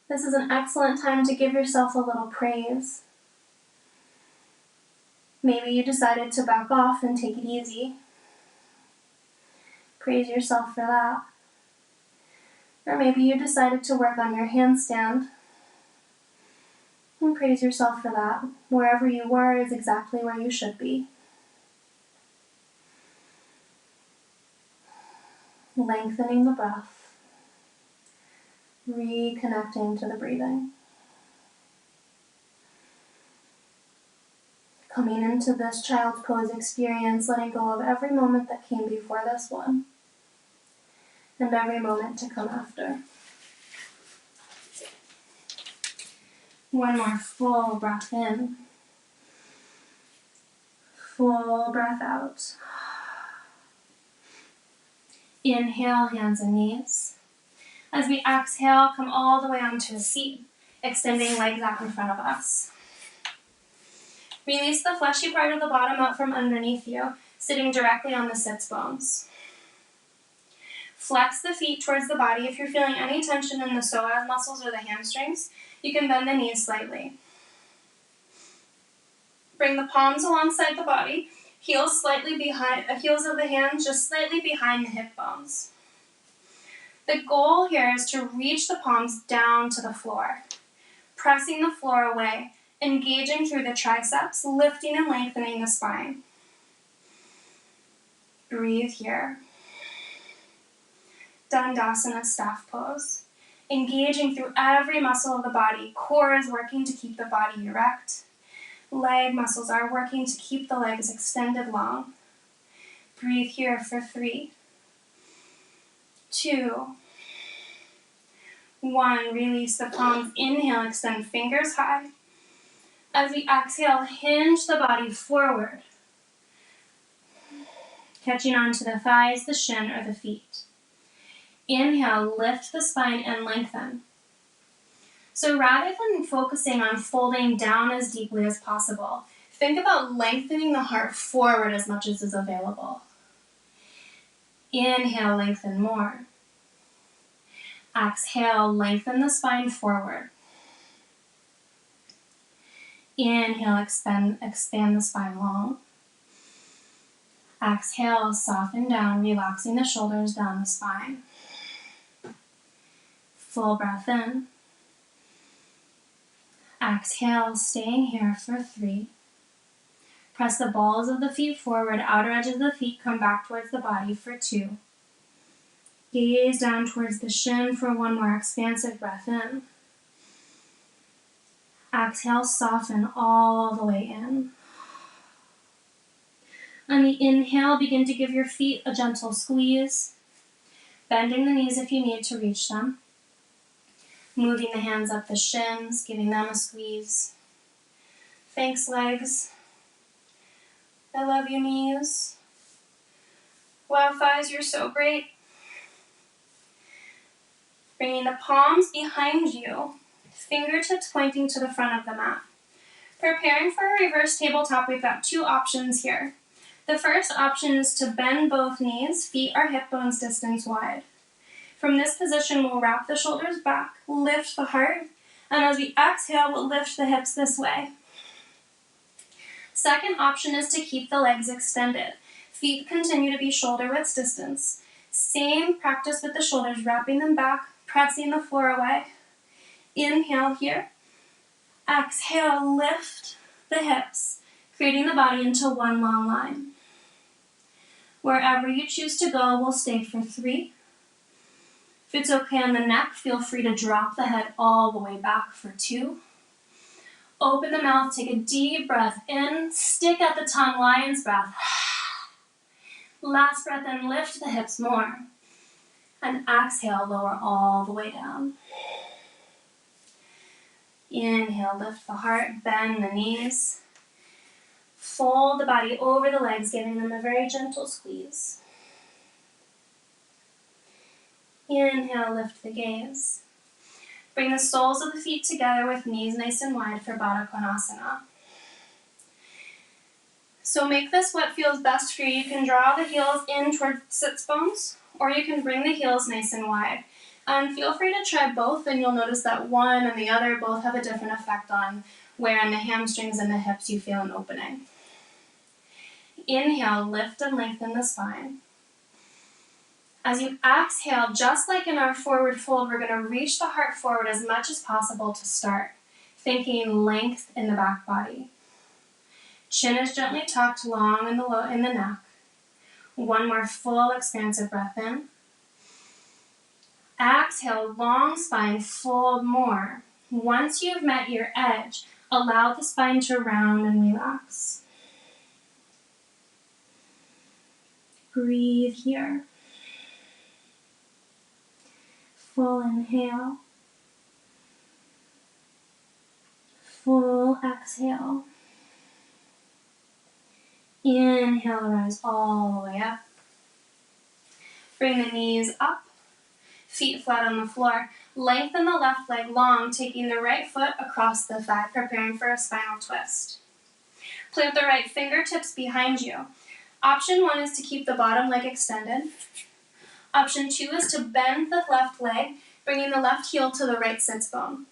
This is an excellent time to give yourself a little praise. Maybe you decided to back off and take it easy. Praise yourself for that. Or maybe you decided to work on your handstand. And praise yourself for that. Wherever you were is exactly where you should be. Lengthening the breath. Reconnecting to the breathing. Coming into this child's pose experience, letting go of every moment that came before this one, and every moment to come after. One more full breath in. Full breath out. Inhale, hands and knees. As we exhale, come all the way onto a seat, extending legs out in front of us. Release the fleshy part of the bottom out from underneath you, sitting directly on the sits bones. Flex the feet towards the body. If you're feeling any tension in the psoas muscles or the hamstrings, you can bend the knees slightly. Bring the palms alongside the body, heels slightly behind, heels of the hands just slightly behind the hip bones. The goal here is to reach the palms down to the floor, pressing the floor away, engaging through the triceps, lifting and lengthening the spine. Breathe here. Dandasana staff pose. Engaging through every muscle of the body. Core is working to keep the body erect. Leg muscles are working to keep the legs extended long. Breathe here for 3, 2, 1. Release the palms. Inhale, extend fingers high. As we exhale, hinge the body forward, catching onto the thighs, the shin, or the feet. Inhale, lift the spine and lengthen. So rather than focusing on folding down as deeply as possible, think about lengthening the heart forward as much as is available. Inhale, lengthen more. Exhale, lengthen the spine forward. Inhale, expand the spine long. Exhale, soften down, relaxing the shoulders down the spine. Full breath in. Exhale, staying here for 3. Press the balls of the feet forward, outer edges of the feet come back towards the body for 2. Gaze down towards the shin for 1 more expansive breath in. Exhale, soften all the way in. On the inhale, begin to give your feet a gentle squeeze, bending the knees if you need to reach them. Moving the hands up the shins, giving them a squeeze. Thanks, legs. I love you, knees. Wow, thighs, you're so great. Bringing the palms behind you, fingertips pointing to the front of the mat. Preparing for a reverse tabletop, we've got 2 options here. The first option is to bend both knees, feet are hip bones distance wide. From this position, we'll wrap the shoulders back, lift the heart, and as we exhale, we'll lift the hips this way. Second option is to keep the legs extended. Feet continue to be shoulder width distance. Same practice with the shoulders, wrapping them back, pressing the floor away. Inhale here. Exhale, lift the hips, creating the body into 1 long line. Wherever you choose to go, we'll stay for 3. If it's okay on the neck, feel free to drop the head all the way back for 2. Open the mouth, take a deep breath in, stick at the tongue, lion's breath. Last breath in, lift the hips more. And exhale, lower all the way down. Inhale, lift the heart, bend the knees. Fold the body over the legs, giving them a very gentle squeeze. Inhale, lift the gaze. Bring the soles of the feet together with knees nice and wide for Baddha Konasana. So make this what feels best for you. You can draw the heels in towards sits bones, or you can bring the heels nice and wide. And feel free to try both, and you'll notice that one and the other both have a different effect on where in the hamstrings and the hips you feel an opening. Inhale, lift and lengthen the spine. As you exhale, just like in our forward fold, we're going to reach the heart forward as much as possible to start, thinking length in the back body. Chin is gently tucked long in the neck. 1 more full expansive breath in. Exhale, long spine, fold more. Once you've met your edge, allow the spine to round and relax. Breathe here. Full inhale. Full exhale. Inhale, rise all the way up. Bring the knees up, feet flat on the floor. Lengthen the left leg long, taking the right foot across the thigh, preparing for a spinal twist. Plant the right fingertips behind you. Option 1 is to keep the bottom leg extended. Option 2 is to bend the left leg, bringing the left heel to the right sits bone.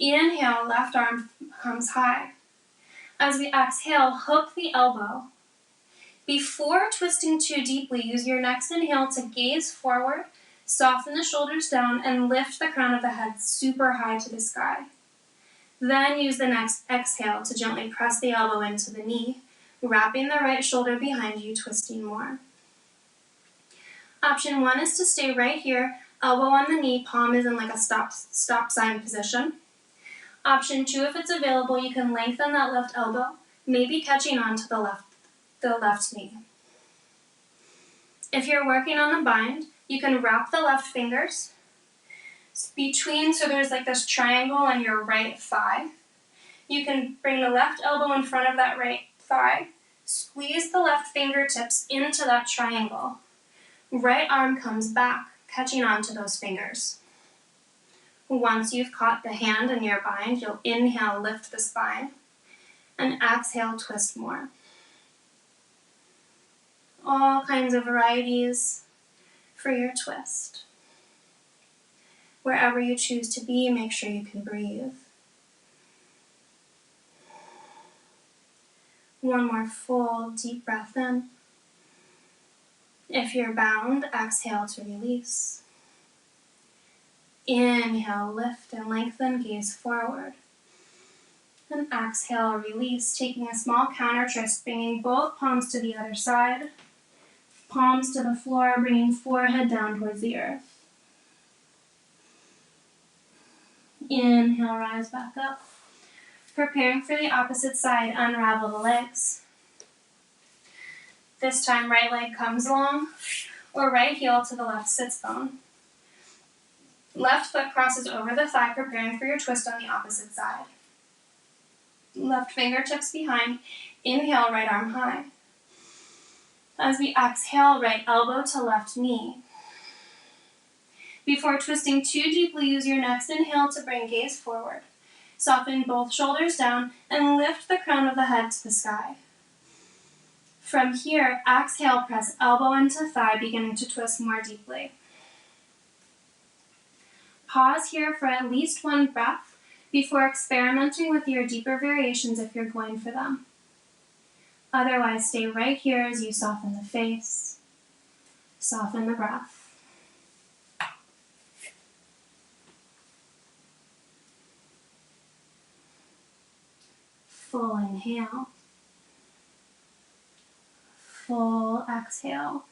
Inhale, left arm comes high. As we exhale, hook the elbow. Before twisting too deeply, use your next inhale to gaze forward, soften the shoulders down, and lift the crown of the head super high to the sky. Then use the next exhale to gently press the elbow into the knee, wrapping the right shoulder behind you, twisting more. Option 1 is to stay right here, elbow on the knee, palm is in like a stop sign position. Option 2, if it's available, you can lengthen that left elbow, maybe catching on to the left knee. If you're working on the bind, you can wrap the left fingers between, so there's like this triangle on your right thigh. You can bring the left elbow in front of that right thigh, squeeze the left fingertips into that triangle. Right arm comes back, catching onto those fingers. Once you've caught the hand in your bind, you'll inhale, lift the spine, and exhale, twist more. All kinds of varieties for your twist. Wherever you choose to be, make sure you can breathe. One more full, deep breath in. If you're bound, exhale to release. Inhale, lift and lengthen, gaze forward. And exhale, release, taking a small counter twist, bringing both palms to the other side. Palms to the floor, bringing forehead down towards the earth. Inhale, rise back up. Preparing for the opposite side, unravel the legs. This time, right leg comes long, or right heel to the left sits bone. Left foot crosses over the thigh, preparing for your twist on the opposite side. Left fingertips behind, inhale, right arm high. As we exhale, right elbow to left knee. Before twisting too deeply, use your next inhale to bring gaze forward. Soften both shoulders down and lift the crown of the head to the sky. From here, exhale, press elbow into thigh, beginning to twist more deeply. Pause here for at least one breath before experimenting with your deeper variations if you're going for them. Otherwise, stay right here as you soften the face, soften the breath. Full inhale. Full exhale.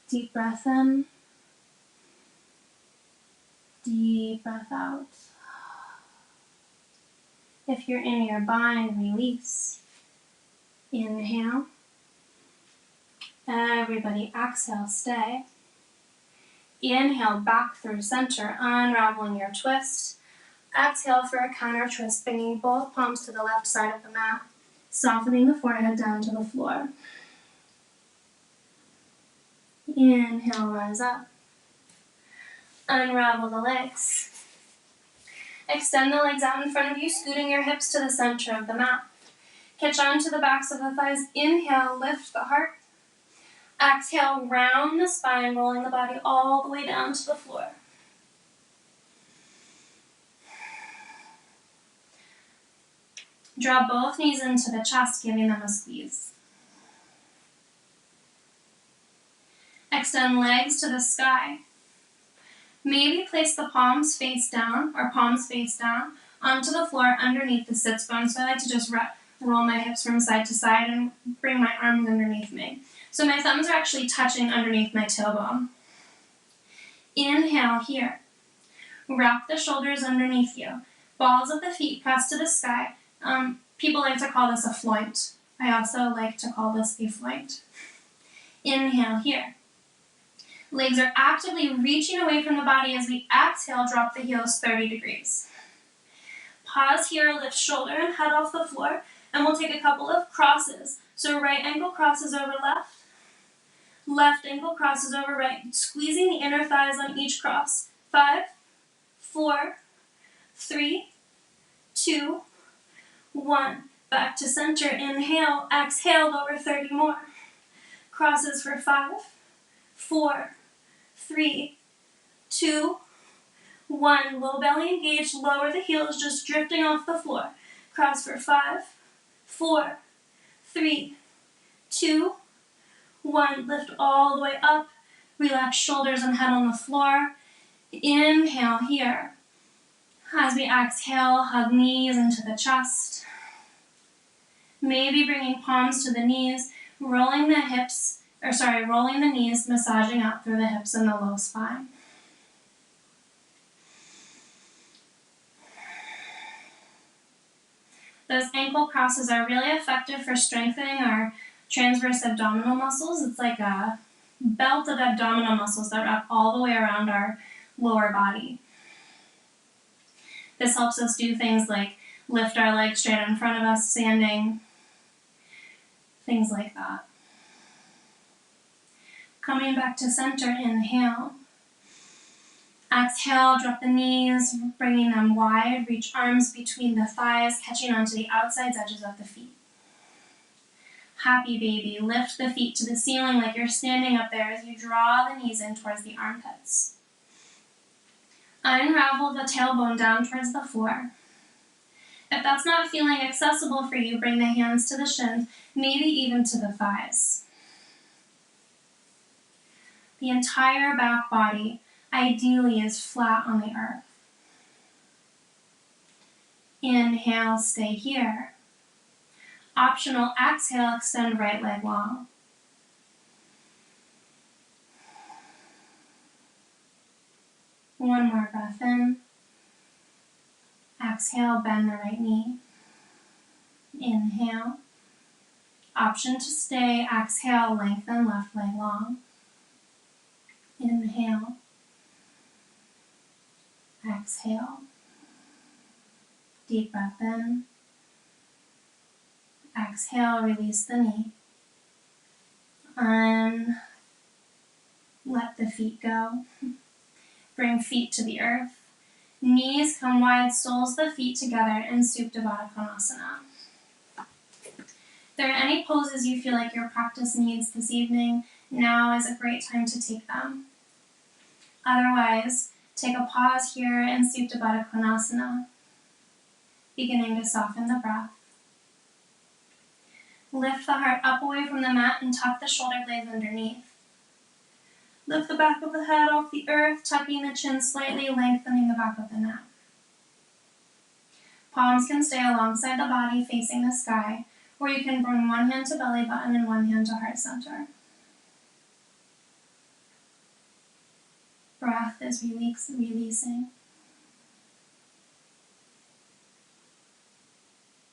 Deep breath in. Deep breath out. If you're in your bind, release. Inhale. Everybody exhale, stay. Inhale, back through center, unraveling your twist. Exhale for a counter twist, bringing both palms to the left side of the mat, softening the forehead down to the floor. Inhale, rise up. Unravel the legs. Extend the legs out in front of you, scooting your hips to the center of the mat. Catch on to the backs of the thighs. Inhale, lift the heart. Exhale, round the spine, rolling the body all the way down to the floor. Draw both knees into the chest, giving them a squeeze. Extend legs to the sky. Maybe place the palms face down onto the floor underneath the sits bone. So I like to just roll my hips from side to side and bring my arms underneath me. So my thumbs are actually touching underneath my tailbone. Inhale here. Wrap the shoulders underneath you. Balls of the feet press to the sky. People like to call this a floint. I also like to call this a floint. Inhale here. Legs are actively reaching away from the body as we exhale, drop the heels 30 degrees. Pause here, lift shoulder and head off the floor, and we'll take a couple of crosses. So right ankle crosses over left, left ankle crosses over right, squeezing the inner thighs on each cross. 5, 4, 3, 2, 1. Back to center, inhale, exhale, lower 30 more. Crosses for 5, 4, 3, 2, 1. Low belly engaged, lower the heels, just drifting off the floor. Cross for 5, 4, 3, 2, 1. Lift all the way up. Relax shoulders and head on the floor. Inhale here. As we exhale, hug knees into the chest. Maybe bringing palms to the knees, rolling the knees, massaging out through the hips and the low spine. Those ankle crosses are really effective for strengthening our transverse abdominal muscles. It's like a belt of abdominal muscles that wrap all the way around our lower body. This helps us do things like lift our legs straight in front of us, standing, things like that. Coming back to center, inhale. Exhale, drop the knees, bringing them wide. Reach arms between the thighs, catching onto the outside edges of the feet. Happy baby. Lift the feet to the ceiling like you're standing up there as you draw the knees in towards the armpits. Unravel the tailbone down towards the floor. If that's not feeling accessible for you, bring the hands to the shins, maybe even to the thighs. The entire back body ideally is flat on the earth. Inhale, stay here. Optional, exhale, extend right leg long. One more breath in. Exhale, bend the right knee. Inhale. Option to stay. Exhale, lengthen left leg long. Inhale. Exhale. Deep breath in. Exhale, release the knee. Let the feet go. Bring feet to the earth. Knees come wide, soles the feet together in Supta Baddha Konasana. If there are any poses you feel like your practice needs this evening, now is a great time to take them. Otherwise, take a pause here in Supta Baddha Konasana, beginning to soften the breath. Lift the heart up away from the mat and tuck the shoulder blades underneath. Lift the back of the head off the earth, tucking the chin slightly, lengthening the back of the neck. Palms can stay alongside the body, facing the sky, or you can bring one hand to belly button and one hand to heart center. Breath is releasing.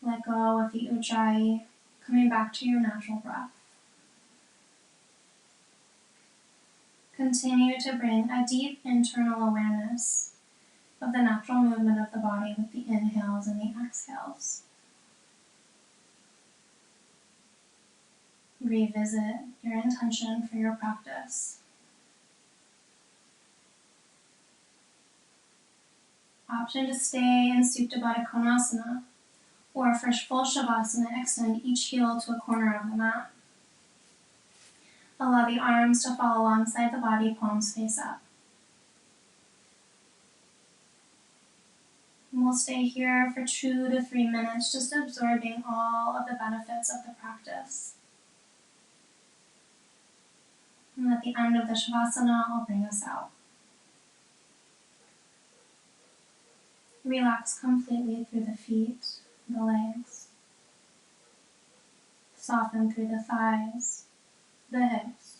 Let go of the ujjayi, coming back to your natural breath. Continue to bring a deep internal awareness of the natural movement of the body with the inhales and the exhales. Revisit your intention for your practice. Option to stay in Supta Baddha Konasana, or for full Shavasana, extend each heel to a corner of the mat. Allow the arms to fall alongside the body, palms face up. And we'll stay here for 2 to 3 minutes, just absorbing all of the benefits of the practice. And at the end of the Shavasana, I'll bring us out. Relax completely through the feet, the legs. Soften through the thighs, the hips.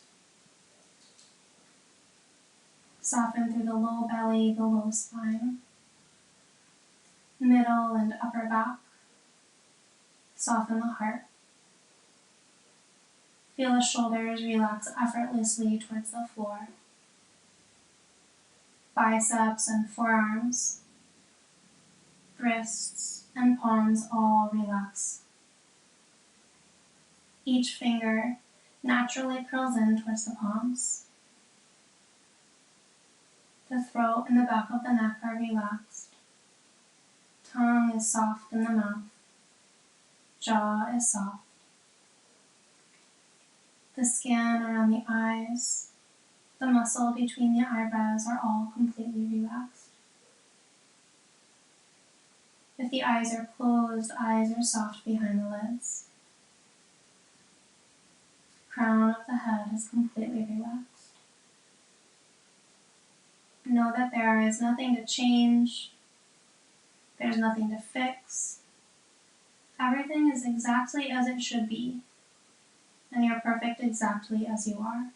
Soften through the low belly, the low spine, middle and upper back. Soften the heart. Feel the shoulders relax effortlessly towards the floor. Biceps and forearms, wrists and palms all relax. Each finger naturally curls in towards the palms. The throat and the back of the neck are relaxed. Tongue is soft in the mouth. Jaw is soft. The The skin around the eyes, the muscle between the eyebrows are all completely relaxed. If the eyes are closed, eyes are soft behind the lids. Crown of the head is completely relaxed. Know that there is nothing to change. There's nothing to fix. Everything is exactly as it should be, and you're perfect exactly as you are.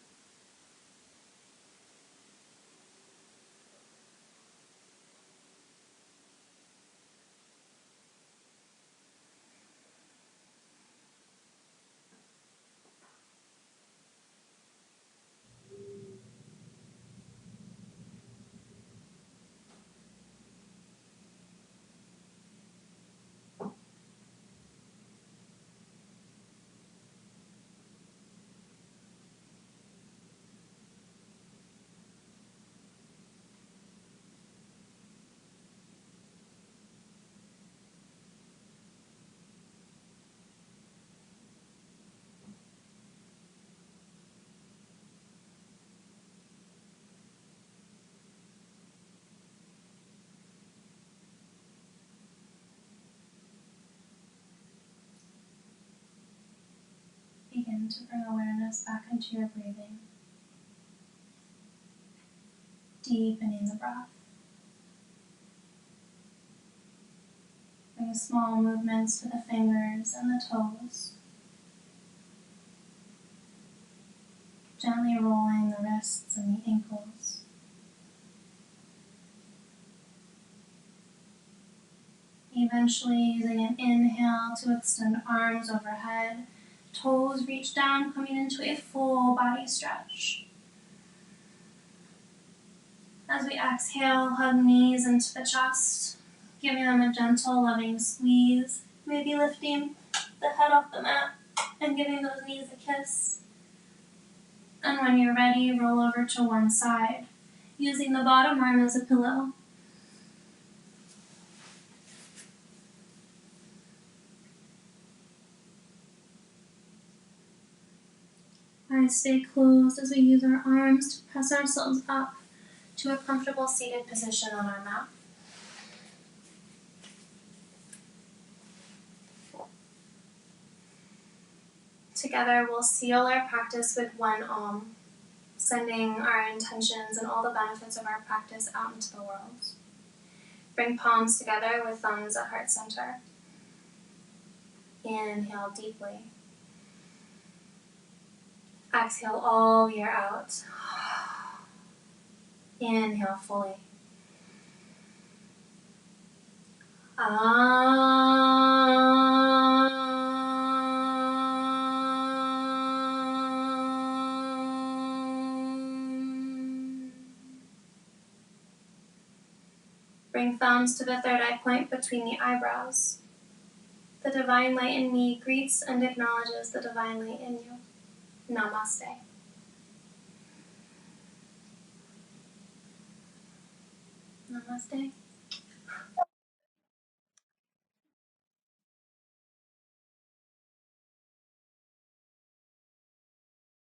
Begin to bring awareness back into your breathing, deepening the breath. Bring small movements to the fingers and the toes, gently rolling the wrists and the ankles. Eventually using an inhale to extend arms overhead, toes reach down, coming into a full body stretch. As we exhale, hug knees into the chest, giving them a gentle, loving squeeze, maybe lifting the head off the mat and giving those knees a kiss. And when you're ready, roll over to one side, using the bottom arm as a pillow. Eyes stay closed as we use our arms to press ourselves up to a comfortable seated position on our mat. Together, we'll seal our practice with one Om, sending our intentions and all the benefits of our practice out into the world. Bring palms together with thumbs at heart center. Inhale deeply. Exhale all year out. Inhale fully. Bring thumbs to the third eye point between the eyebrows. The divine light in me greets and acknowledges the divine light in you. Namaste. Namaste.